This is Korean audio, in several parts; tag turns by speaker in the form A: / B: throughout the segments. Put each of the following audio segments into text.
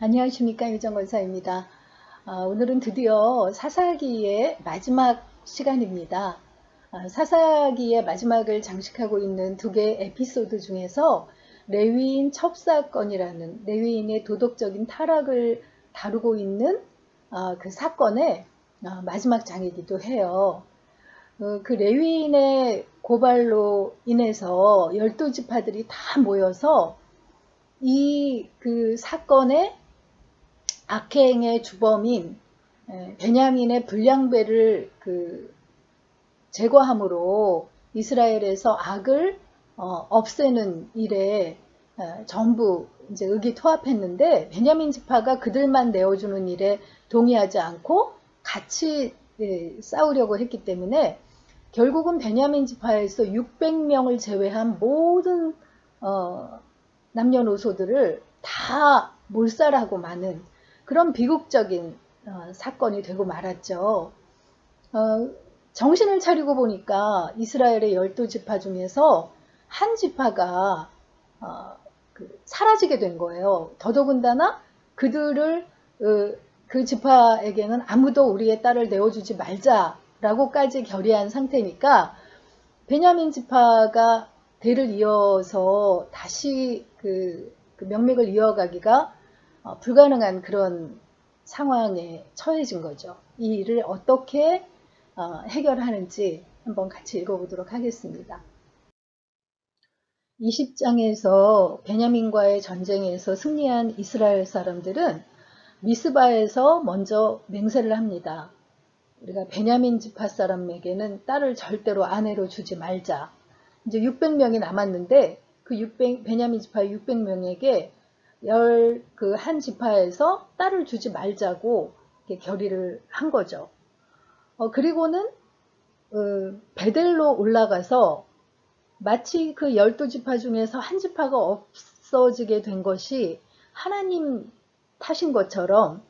A: 안녕하십니까, 유정권사입니다. 오늘은 드디어 사사기의 마지막 시간입니다. 사사기의 마지막을 장식하고 있는 두 개의 에피소드 중에서 레위인 첩사건이라는 레위인의 도덕적인 타락을 다루고 있는 그 사건의 마지막 장이기도 해요. 그 레위인의 고발로 인해서 12지파들이 다 모여서 이 그 사건의 악행의 주범인 베냐민의 불량배를 제거함으로 이스라엘에서 악을 없애는 일에 전부 이제 의기투합했는데, 베냐민 지파가 그들만 내어주는 일에 동의하지 않고 같이 싸우려고 했기 때문에 결국은 베냐민 지파에서 600명을 제외한 모든 남녀노소들을 다 몰살하고 마는 그런 비극적인 사건이 되고 말았죠. 정신을 차리고 보니까 이스라엘의 12지파 중에서 한 지파가 사라지게 된 거예요. 더더군다나 그들을 그 지파에게는 아무도 우리의 딸을 내어주지 말자라고까지 결의한 상태니까 베냐민 지파가 대를 이어서 다시 그 명맥을 이어가기가 불가능한 그런 상황에 처해진 거죠. 이 일을 어떻게 해결하는지 한번 같이 읽어보도록 하겠습니다. 20장에서 베냐민과의 전쟁에서 승리한 이스라엘 사람들은 미스바에서 먼저 맹세를 합니다. 우리가 베냐민 지파 사람에게는 딸을 절대로 아내로 주지 말자. 이제 600명이 남았는데 베냐민 지파 600명에게 한 지파에서 딸을 주지 말자고 결의를 한 거죠. 그리고는 베델로 올라가서 마치 그 12지파 중에서 한 지파가 없어지게 된 것이 하나님 탓인 것처럼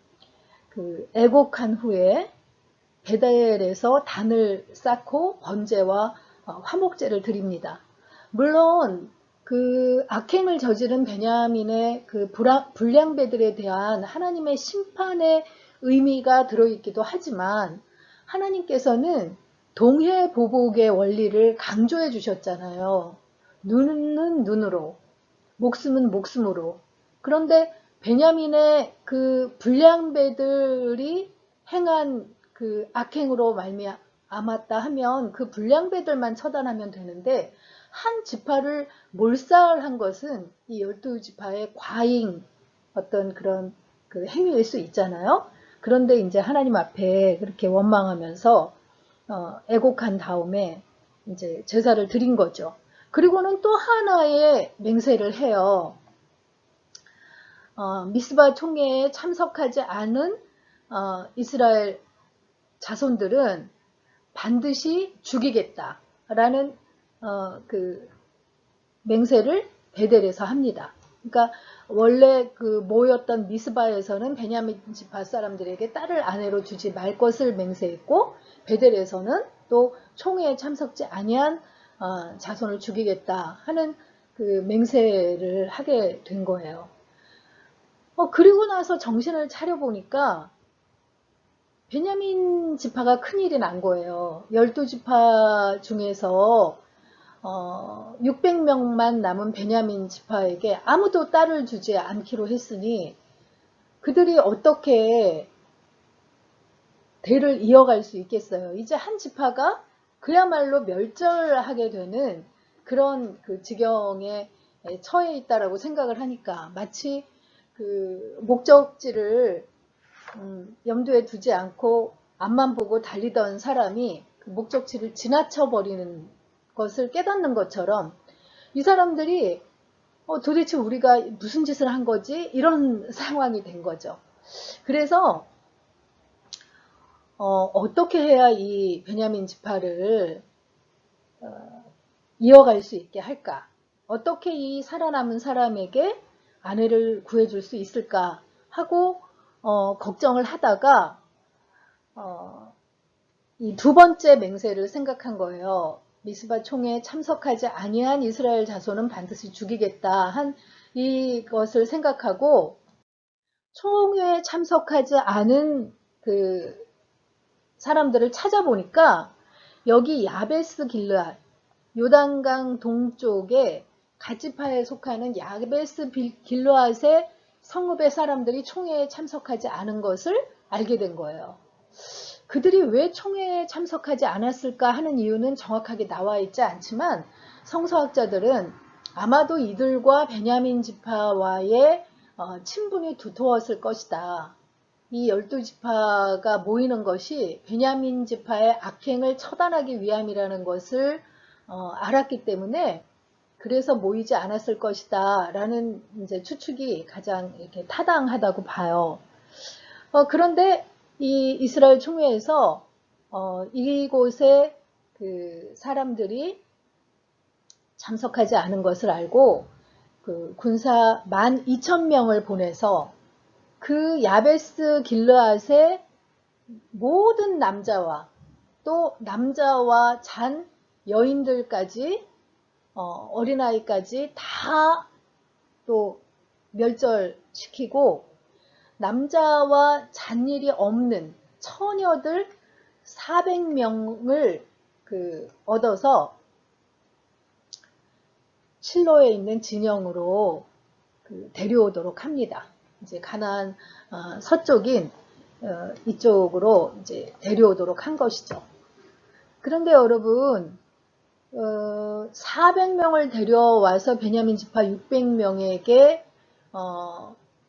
A: 애곡한 후에 베델에서 단을 쌓고 번제와 화목제를 드립니다. 물론 그 악행을 저지른 베냐민의 그 불량배들에 대한 하나님의 심판의 의미가 들어있기도 하지만, 하나님께서는 동해보복의 원리를 강조해 주셨잖아요. 눈은 눈으로, 목숨은 목숨으로. 그런데 베냐민의 그 불량배들이 행한 그 악행으로 말미암았다 하면 그 불량배들만 처단하면 되는데, 한 지파를 몰살한 것은 이 12지파의 과잉 어떤 그런 그 행위일 수 있잖아요. 그런데 이제 하나님 앞에 그렇게 원망하면서 애곡한 다음에 이제 제사를 드린 거죠. 그리고는 또 하나의 맹세를 해요. 미스바 총회에 참석하지 않은 이스라엘 자손들은 반드시 죽이겠다라는 그 맹세를 베델에서 합니다. 그러니까 원래 그 모였던 미스바에서는 베냐민 지파 사람들에게 딸을 아내로 주지 말 것을 맹세했고, 베델에서는 또 총회에 참석지 아니한 자손을 죽이겠다 하는 그 맹세를 하게 된 거예요. 그리고 나서 정신을 차려보니까 베냐민 지파가 큰일이 난 거예요. 12지파 중에서 600명만 남은 베냐민 지파에게 아무도 딸을 주지 않기로 했으니 그들이 어떻게 대를 이어갈 수 있겠어요. 이제 한 지파가 그야말로 멸절하게 되는 그런 그 지경에 처해 있다라고 생각을 하니까, 마치 그 목적지를 염두에 두지 않고 앞만 보고 달리던 사람이 그 목적지를 지나쳐 버리는 것을 깨닫는 것처럼, 이 사람들이 도대체 우리가 무슨 짓을 한 거지? 이런 상황이 된 거죠. 그래서 어떻게 해야 이 베냐민 지파를 이어갈 수 있게 할까? 어떻게 이 살아남은 사람에게 아내를 구해줄 수 있을까 하고 걱정을 하다가 이 두 번째 맹세를 생각한 거예요. 미스바 총회에 참석하지 아니한 이스라엘 자손은 반드시 죽이겠다 한 이것을 생각하고 총회에 참석하지 않은 그 사람들을 찾아보니까 여기 야베스 길르앗, 요단강 동쪽에 가지파에 속하는 야베스 길르앗의 성읍의 사람들이 총회에 참석하지 않은 것을 알게 된 거예요. 그들이 왜 총회에 참석하지 않았을까 하는 이유는 정확하게 나와 있지 않지만 성서학자들은 아마도 이들과 베냐민 지파와의 친분이 두터웠을 것이다. 이 12지파가 모이는 것이 베냐민 지파의 악행을 처단하기 위함이라는 것을 알았기 때문에 그래서 모이지 않았을 것이다 라는 이제 추측이 가장 이렇게 타당하다고 봐요. 그런데 이 이스라엘 총회에서 이곳에 그 사람들이 참석하지 않은 것을 알고 그 군사 12,000명을 보내서 그 야베스 길르앗의 모든 남자와 또 남자와 잔 여인들까지 어린아이까지 다 또 멸절시키고 남자와 잔일이 없는 처녀들 400명을 얻어서 실로에 있는 진영으로 데려오도록 합니다. 이제 가나안 서쪽인 이쪽으로 이제 데려오도록 한 것이죠. 그런데 여러분 400명을 데려와서 베냐민 지파 600명에게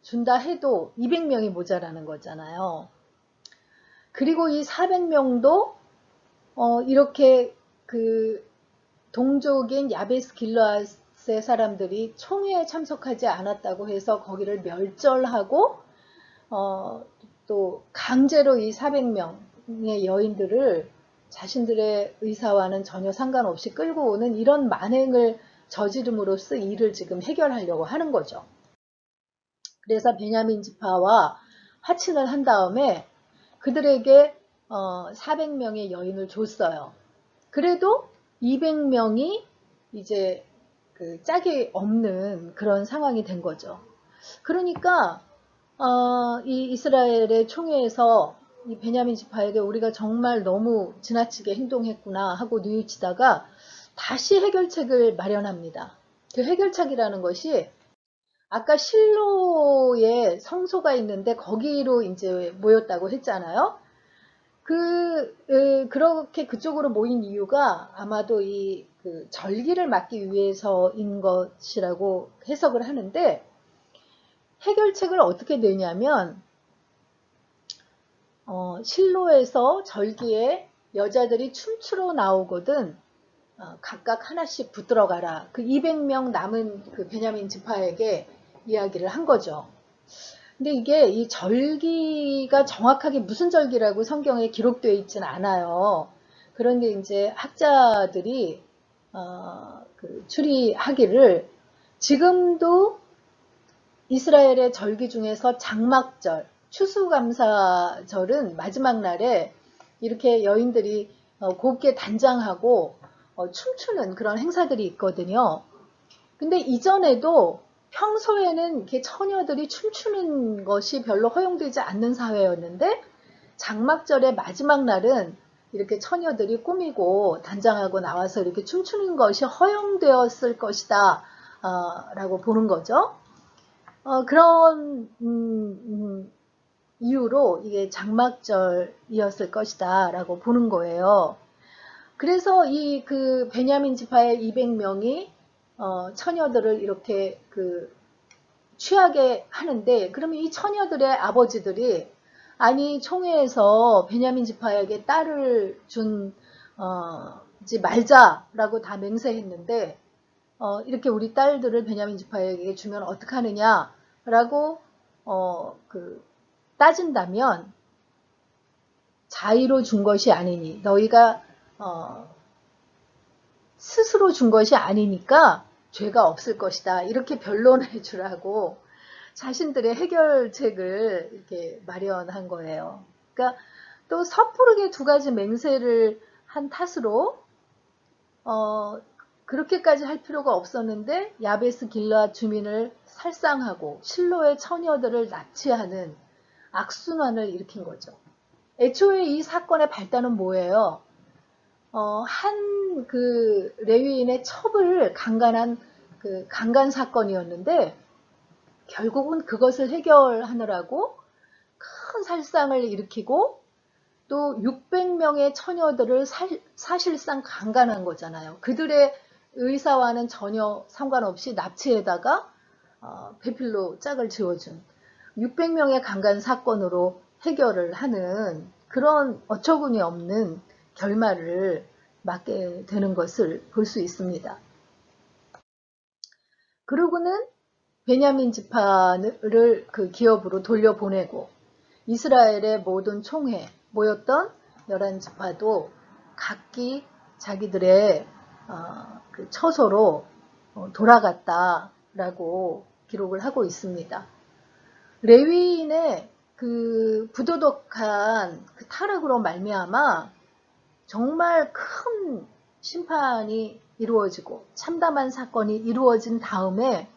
A: 준다 해도 200명이 모자라는 거잖아요. 그리고 이 400명도 이렇게 그 동족인 야베스 길르앗의 사람들이 총회에 참석하지 않았다고 해서 거기를 멸절하고 또 강제로 이 400명의 여인들을 자신들의 의사와는 전혀 상관없이 끌고 오는 이런 만행을 저지름으로써 이를 지금 해결하려고 하는 거죠. 그래서 베냐민 지파와 화친을 한 다음에 그들에게 400명의 여인을 줬어요. 그래도 200명이 이제 그 짝이 없는 그런 상황이 된 거죠. 그러니까 이 이스라엘의 총회에서 이 베냐민 지파에게 우리가 정말 너무 지나치게 행동했구나 하고 뉘우치다가 다시 해결책을 마련합니다. 그 해결책이라는 것이 아까 실로에 성소가 있는데 거기로 이제 모였다고 했잖아요. 그렇게 그쪽으로 모인 이유가 아마도 그 절기를 막기 위해서인 것이라고 해석을 하는데 해결책을 어떻게 내냐면 실로에서 절기에 여자들이 춤추러 나오거든 각각 하나씩 붙들어 가라. 그 200명 남은 그 베냐민 지파에게 이야기를 한 거죠. 근데 이게 이 절기가 정확하게 무슨 절기라고 성경에 기록되어 있지는 않아요. 그런데 이제 학자들이 추리하기를 지금도 이스라엘의 절기 중에서 장막절, 추수감사절은 마지막 날에 이렇게 여인들이 곱게 단장하고 춤추는 그런 행사들이 있거든요. 근데 이전에도 평소에는 이렇게 처녀들이 춤추는 것이 별로 허용되지 않는 사회였는데 장막절의 마지막 날은 이렇게 처녀들이 꾸미고 단장하고 나와서 이렇게 춤추는 것이 허용되었을 것이다 라고 보는 거죠. 그런 이유로 이게 장막절이었을 것이다 라고 보는 거예요. 그래서 그 베냐민 지파의 200명이 처녀들을 이렇게 취하게 하는데 그러면 이 처녀들의 아버지들이 아니 총회에서 베냐민 지파에게 딸을 주지 말자라고 다 맹세했는데 이렇게 우리 딸들을 베냐민 지파에게 주면 어떡하느냐라고 따진다면 자의로 준 것이 아니니 너희가 스스로 준 것이 아니니까 죄가 없을 것이다. 이렇게 변론해 주라고 자신들의 해결책을 이렇게 마련한 거예요. 그러니까 또 섣부르게 두 가지 맹세를 한 탓으로 그렇게까지 할 필요가 없었는데 야베스 길르앗 주민을 살상하고 실로의 처녀들을 납치하는 악순환을 일으킨 거죠. 애초에 이 사건의 발단은 뭐예요? 한 그 레위인의 첩을 강간한 그 강간 사건이었는데 결국은 그것을 해결하느라고 큰 살상을 일으키고 또 600명의 처녀들을 사실상 강간한 거잖아요. 그들의 의사와는 전혀 상관없이 납치에다가 배필로 짝을 지어준 600명의 강간 사건으로 해결을 하는 그런 어처구니 없는 결말을 맞게 되는 것을 볼 수 있습니다. 그러고는 베냐민 지파를 그 기업으로 돌려보내고 이스라엘의 모든 총회 모였던 11지파도 각기 자기들의 그 처소로 돌아갔다라고 기록을 하고 있습니다. 레위인의 그 부도덕한 그 타락으로 말미암아 정말 큰 심판이 이루어지고 참담한 사건이 이루어진 다음에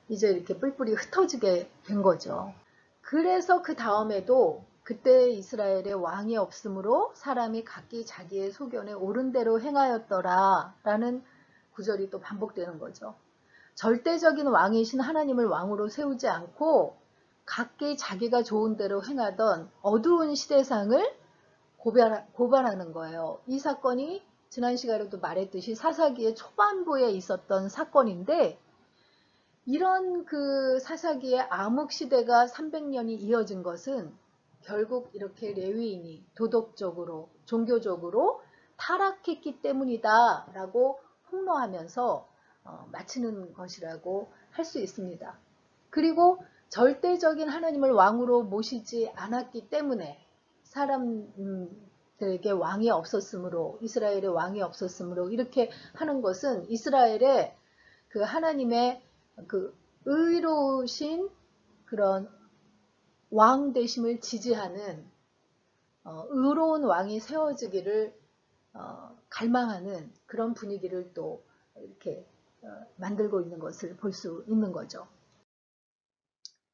A: 이제 이렇게 뿔뿔이 흩어지게 된 거죠. 그래서 그 다음에도 그때 이스라엘에 왕이 없으므로 사람이 각기 자기의 소견에 옳은 대로 행하였더라 라는 구절이 또 반복되는 거죠. 절대적인 왕이신 하나님을 왕으로 세우지 않고 각기 자기가 좋은 대로 행하던 어두운 시대상을 고발하는 거예요. 이 사건이 지난 시간에도 말했듯이 사사기의 초반부에 있었던 사건인데 이런 그 사사기의 암흑 시대가 300년이 이어진 것은 결국 이렇게 레위인이 도덕적으로 종교적으로 타락했기 때문이다 라고 폭로하면서 마치는 것이라고 할 수 있습니다. 그리고 절대적인 하나님을 왕으로 모시지 않았기 때문에 사람들에게 왕이 없었으므로 이스라엘에 왕이 없었으므로 이렇게 하는 것은 이스라엘의 그 하나님의 그 의로우신 그런 왕 되심을 지지하는 의로운 왕이 세워지기를 갈망하는 그런 분위기를 또 이렇게 만들고 있는 것을 볼 수 있는 거죠.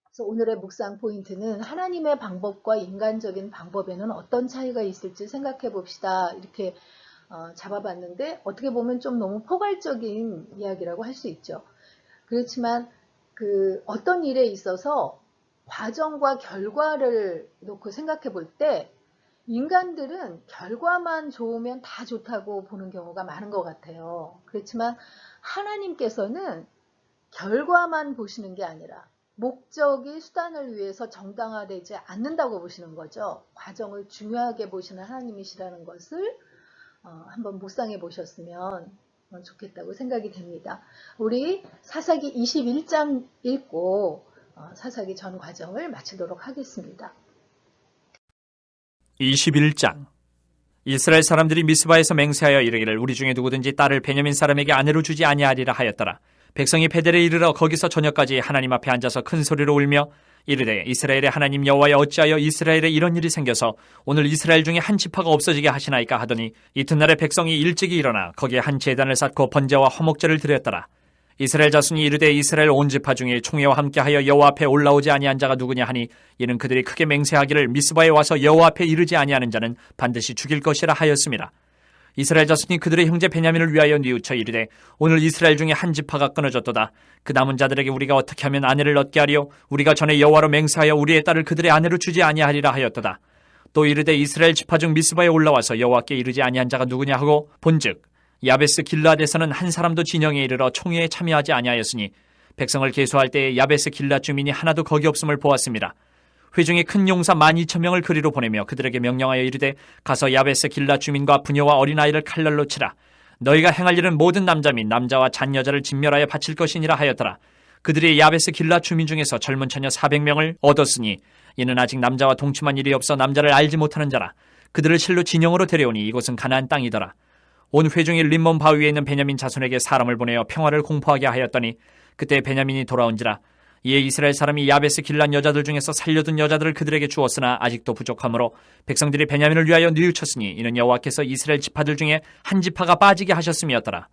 A: 그래서 오늘의 묵상 포인트는 하나님의 방법과 인간적인 방법에는 어떤 차이가 있을지 생각해 봅시다. 이렇게 잡아봤는데 어떻게 보면 좀 너무 포괄적인 이야기라고 할 수 있죠. 그렇지만 그 어떤 일에 있어서 과정과 결과를 놓고 생각해 볼 때 인간들은 결과만 좋으면 다 좋다고 보는 경우가 많은 것 같아요. 그렇지만 하나님께서는 결과만 보시는 게 아니라 목적이 수단을 위해서 정당화되지 않는다고 보시는 거죠. 과정을 중요하게 보시는 하나님이시라는 것을 한번 묵상해 보셨으면 좋겠다고 생각이 됩니다. 우리 사사기 21장 읽고 사사기 전 과정을 마치도록 하겠습니다.
B: 21장 이스라엘 사람들이 미스바에서 맹세하여 이르기를 우리 중에 누구든지 딸을 베냐민 사람에게 아내로 주지 아니하리라 하였더라. 백성이 베델에 이르러 거기서 저녁까지 하나님 앞에 앉아서 큰 소리로 울며 이르되 이스라엘의 하나님 여호와여 어찌하여 이스라엘에 이런 일이 생겨서 오늘 이스라엘 중에 한 지파가 없어지게 하시나이까 하더니 이튿날에 백성이 일찍이 일어나 거기에 한 제단을 쌓고 번제와 화목제를 드렸더라. 이스라엘 자손이 이르되 이스라엘 온 지파 중에 총회와 함께하여 여호와 앞에 올라오지 아니한 자가 누구냐 하니 이는 그들이 크게 맹세하기를 미스바에 와서 여호와 앞에 이르지 아니하는 자는 반드시 죽일 것이라 하였습니다. 이스라엘 자손이 그들의 형제 베냐민을 위하여 뉘우쳐 이르되 오늘 이스라엘 중에 한 지파가 끊어졌도다. 그 남은 자들에게 우리가 어떻게 하면 아내를 얻게 하리요? 우리가 전에 여호와로 맹세하여 우리의 딸을 그들의 아내로 주지 아니하리라 하였도다. 또 이르되 이스라엘 지파 중 미스바에 올라와서 여호와께 이르지 아니한 자가 누구냐 하고 본즉 야베스 길르앗에서는 한 사람도 진영에 이르러 총회에 참여하지 아니하였으니 백성을 계수할 때에 야베스 길르앗 주민이 하나도 거기 없음을 보았습니다. 회중이 큰 용사 12,000명을 그리로 보내며 그들에게 명령하여 이르되 가서 야베스 길르앗 주민과 부녀와 어린아이를 칼날로 치라. 너희가 행할 일은 모든 남자 및 남자와 잔 여자를 진멸하여 바칠 것이니라 하였더라. 그들이 야베스 길르앗 주민 중에서 젊은 처녀 400명을 얻었으니 이는 아직 남자와 동침한 일이 없어 남자를 알지 못하는 자라. 그들을 실로 진영으로 데려오니 이곳은 가나안 땅이더라. 온 회중이 림몬 바위에 있는 베냐민 자손에게 사람을 보내어 평화를 공포하게 하였더니 그때 베냐민이 돌아온지라. 이에 이스라엘 사람이 야베스 길르앗 여자들 중에서 살려둔 여자들을 그들에게 주었으나 아직도 부족하므로 백성들이 베냐민을 위하여 뉘우쳤으니 이는 여호와께서 이스라엘 지파들 중에 한 지파가 빠지게 하셨음이었더라.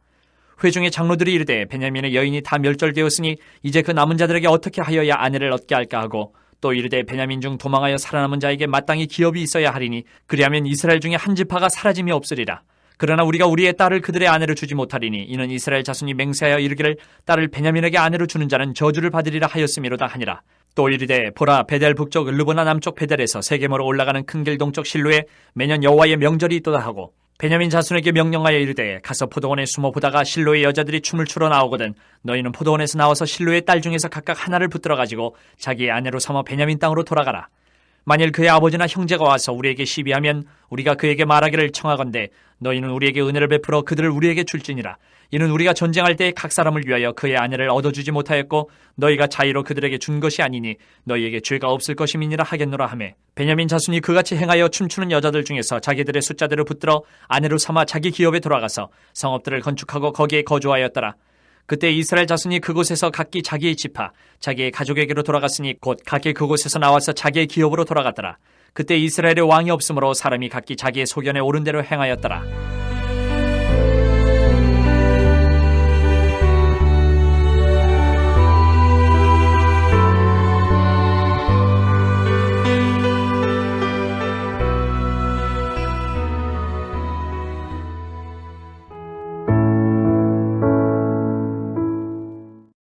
B: 회중의 장로들이 이르되 베냐민의 여인이 다 멸절되었으니 이제 그 남은 자들에게 어떻게 하여야 아내를 얻게 할까 하고 또 이르되 베냐민 중 도망하여 살아남은 자에게 마땅히 기업이 있어야 하리니 그리하면 이스라엘 중에 한 지파가 사라짐이 없으리라. 그러나 우리가 우리의 딸을 그들의 아내로 주지 못하리니 이는 이스라엘 자손이 맹세하여 이르기를 딸을 베냐민에게 아내로 주는 자는 저주를 받으리라 하였음이로다 하니라. 또 이르되 보라 베델 북쪽 르보나 남쪽 베델에서 세게모로 올라가는 큰 길 동쪽 실로에 매년 여호와의 명절이 있도다 하고 베냐민 자손에게 명령하여 이르되 가서 포도원에 숨어 보다가 실로의 여자들이 춤을 추러 나오거든 너희는 포도원에서 나와서 실로의 딸 중에서 각각 하나를 붙들어 가지고 자기의 아내로 삼아 베냐민 땅으로 돌아가라. 만일 그의 아버지나 형제가 와서 우리에게 시비하면 우리가 그에게 말하기를 청하건대 너희는 우리에게 은혜를 베풀어 그들을 우리에게 줄지니라. 이는 우리가 전쟁할 때 각 사람을 위하여 그의 아내를 얻어주지 못하였고 너희가 자의로 그들에게 준 것이 아니니 너희에게 죄가 없을 것임이니라 하겠노라 하매 베냐민 자손이 그같이 행하여 춤추는 여자들 중에서 자기들의 숫자대로 붙들어 아내로 삼아 자기 기업에 돌아가서 성읍들을 건축하고 거기에 거주하였더라. 그때 이스라엘 자손이 그곳에서 각기 자기의 지파, 자기의 가족에게로 돌아갔으니 곧 각기 그곳에서 나와서 자기의 기업으로 돌아갔더라. 그때 이스라엘의 왕이 없으므로 사람이 각기 자기의 소견에 옳은 대로 행하였더라.